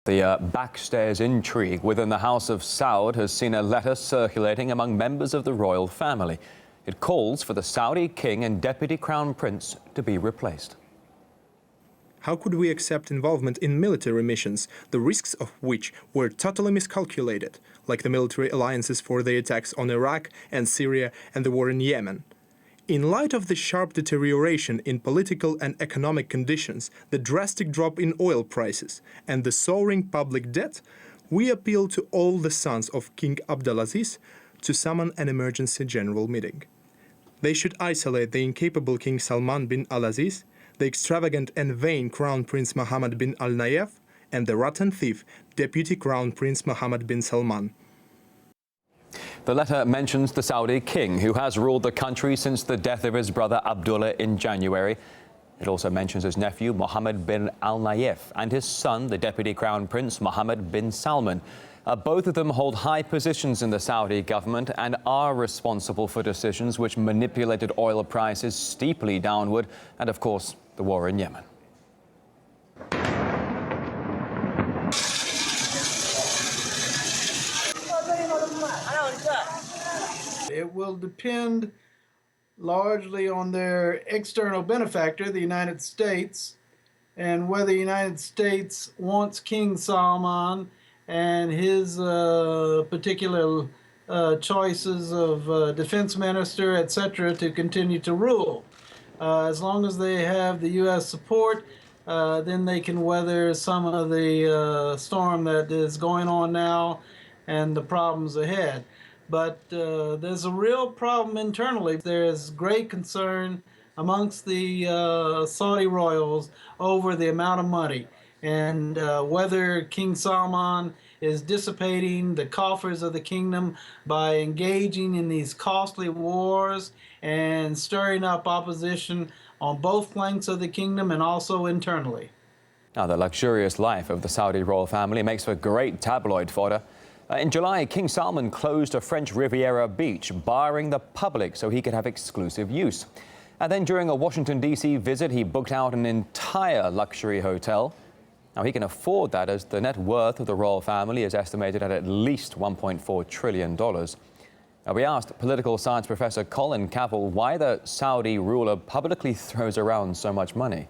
The backstairs intrigue within the House of Saud has seen a letter circulating among members of the royal family. It calls for the Saudi king and deputy crown prince to be replaced. How could we accept involvement in military missions, the risks of which were totally miscalculated, like the military alliances for the attacks on Iraq and Syria and the war in Yemen? In light of the sharp deterioration in political and economic conditions, the drastic drop in oil prices, and the soaring public debt, we appeal to all the sons of King Abdulaziz to summon an emergency general meeting. They should isolate the incapable King Salman bin al-Aziz, the extravagant and vain Crown Prince Mohammed bin al-Nayef, and the rotten thief Deputy Crown Prince Mohammed bin Salman. The letter mentions the Saudi king, who has ruled the country since the death of his brother Abdullah in January. It also mentions his nephew Mohammed bin al-Nayef and his son, the deputy crown prince Mohammed bin Salman. Both of them hold high positions in the Saudi government and are responsible for decisions which manipulated oil prices steeply downward and, of course, the war in Yemen. It will depend largely on their external benefactor, the United States, and whether the United States wants King Salman and his particular choices of defense minister, etc., to continue to rule. As long as they have the U.S. support, then they can weather some of the storm that is going on now and the problems ahead. But there's a real problem internally. There is great concern amongst the Saudi royals over the amount of money and whether King Salman is dissipating the coffers of the kingdom by engaging in these costly wars and stirring up opposition on both flanks of the kingdom and also internally. Now, the luxurious life of the Saudi royal family makes for great tabloid fodder. In July, King Salman closed a French Riviera beach, barring the public so he could have exclusive use. And then during a Washington, D.C. visit, he booked out an entire luxury hotel. Now, he can afford that as the net worth of the royal family is estimated at least $1.4 trillion. Now, we asked political science professor Colin Cavill why the Saudi ruler publicly throws around so much money.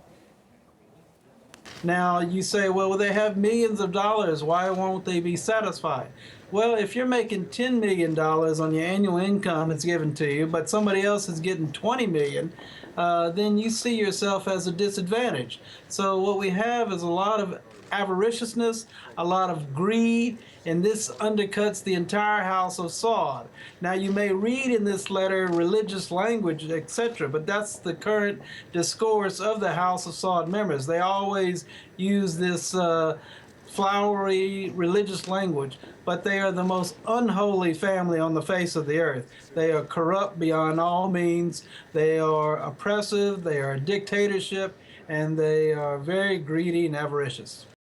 Now, you say, well, they have millions of dollars. Why won't they be satisfied? Well, if you're making $10 million on your annual income it's given to you, but somebody else is getting $20 million, then you see yourself as a disadvantage. So what we have is a lot of avariciousness, a lot of greed, and this undercuts the entire House of Saud. Now, you may read in this letter religious language, etc., but that's the current discourse of the House of Saud members. They always use this flowery religious language, but they are the most unholy family on the face of the earth. They are corrupt beyond all means. They are oppressive. They are a dictatorship, and they are very greedy and avaricious.